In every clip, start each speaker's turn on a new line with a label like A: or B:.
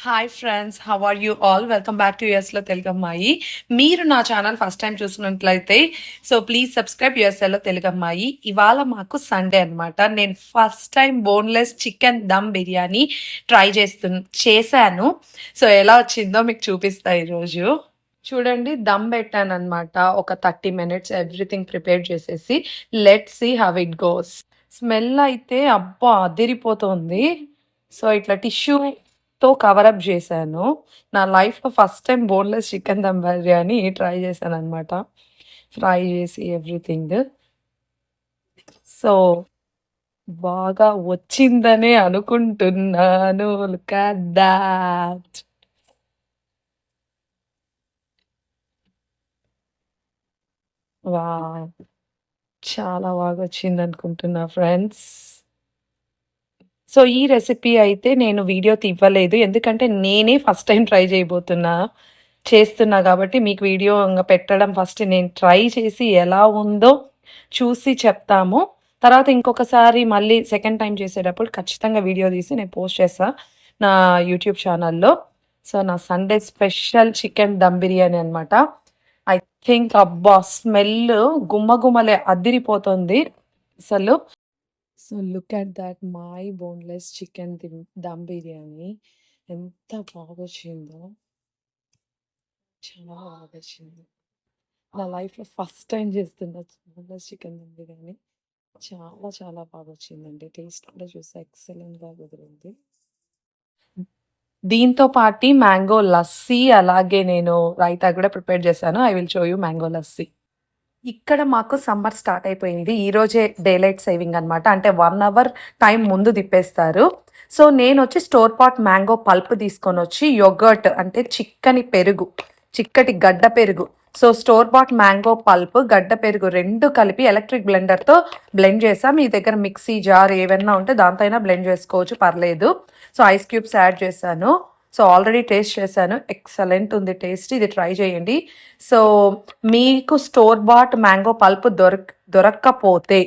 A: Hi friends, how are you all? Welcome back to యుఎస్లో తెలుగు అమ్మాయి. మీరు నా ఛానల్ ఫస్ట్ టైం చూసినట్లయితే ప్లీజ్ సబ్స్క్రైబ్ యుఎస్ఏలో తెలుగు అమ్మాయి. ఇవాళ మాకు సండే అనమాట. నేను first time boneless chicken dum biryani try చేశాను. ఎలా వచ్చిందో మీకు చూపిస్తా ఈరోజు. చూడండి, దమ్ పెట్టాను అనమాట. ఒక 30 minutes ఎవ్రీథింగ్ ప్రిపేర్ చేసేసి let see how it goes. Smell అయితే అబ్బా అదిరిపోతుంది. ఇట్లా టిష్యూతో కవరప్ చేశాను. నా లైఫ్లో first time boneless chicken dum biryani try చేశాను అనమాట. ఫ్రై చేసి ఎవ్రీథింగ్. సో బాగా వచ్చిందనే అనుకుంటున్నాను. Look at that. వావ్, చాలా బాగా వచ్చింది అనుకుంటున్నా ఫ్రెండ్స్. ఈ రెసిపీ అయితే నేను వీడియో తీవ్వలేదు, ఎందుకంటే నేనే ఫస్ట్ టైం ట్రై చేస్తున్నా కాబట్టి మీకు వీడియో పెట్టడం ఫస్ట్ నేను ట్రై చేసి ఎలా ఉందో చూసి చెప్తాము. తర్వాత ఇంకొకసారి మళ్ళీ సెకండ్ టైం చేసేటప్పుడు ఖచ్చితంగా వీడియో తీసి నేను పోస్ట్ చేస్తా నా యూట్యూబ్ ఛానల్లో. నా Sunday special chicken dum biryani అనమాట. ఐ థింక్ అబ్బా స్మెల్ గుమ్మలే అదిరిపోతుంది అసలు. Look at that, my boneless chicken dum biryani ఎంత బాగా వచ్చిందో, చాలా బాగా వచ్చింది. నా లైఫ్లో ఫస్ట్ టైం చేస్తున్న బోన్లెస్ చికెన్ దమ్ బిర్యానీ చాలా చాలా బాగా వచ్చిందండి. టేస్ట్ కూడా చూస్తే ఎక్సలెంట్గా కుదిరింది. దీంతో పాటు మ్యాంగో లస్సీ, అలాగే నేను రైతా కూడా ప్రిపేర్ చేశాను. I will show you mango lassi. ఇక్కడ మాకు సమ్మర్ స్టార్ట్ అయిపోయింది. ఈరోజే డేలైట్ సేవింగ్ అనమాట. అంటే 1 hour టైం ముందు తిప్పేస్తారు. నేను వచ్చి స్టోర్ పాట్ మ్యాంగో పల్ప్ తీసుకొని వచ్చి యొగర్ట్ అంటే చిక్కటి గడ్డ పెరుగు. స్టోర్ పాట్ మ్యాంగో పల్ప్, గడ్డ పెరుగు రెండు కలిపి ఎలక్ట్రిక్ బ్లెండర్తో బ్లెండ్ చేసా. మీ దగ్గర మిక్సీ జార్ ఏవైనా ఉంటే దాంతో అయినా బ్లెండ్ చేసుకోవచ్చు, పర్లేదు. ఐస్ క్యూబ్స్ యాడ్ చేశాను. ఆల్రెడీ టేస్ట్ చేశాను, ఎక్సలెంట్ ఉంది టేస్ట్. ఇది ట్రై చేయండి. మీకు స్టోర్ బాట్ మ్యాంగో పల్ప్ దొరక్కపోతే,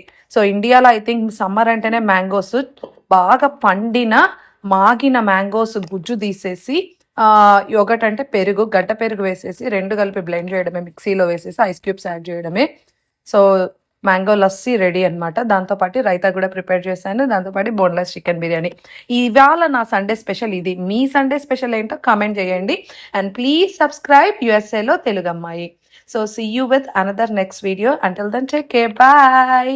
A: ఇండియాలో ఐ థింక్ సమ్మర్ అంటేనే మ్యాంగోస్, బాగా పండిన మాగిన మ్యాంగోస్ గుజ్జు తీసేసి యోగట్ అంటే పెరుగు, గడ్డ పెరుగు వేసేసి రెండు కలిపి బ్లెండ్ చేయడమే, మిక్సీలో వేసేసి ఐస్ క్యూబ్స్ యాడ్ చేయడమే. మ్యాంగో లస్సీ రెడీ అనమాట. దాంతోపాటు రైతా కూడా ప్రిపేర్ చేశాను. దాంతోపాటు బోన్లెస్ చికెన్ బిర్యానీ. ఇవాళ నా సండే స్పెషల్ ఇది. మీ సండే స్పెషల్ ఏంటో కామెంట్ చేయండి. అండ్ ప్లీజ్ సబ్స్క్రైబ్ యుఎస్ఏలో తెలుగు అమ్మాయి. See you with another next video. Until then take care, bye.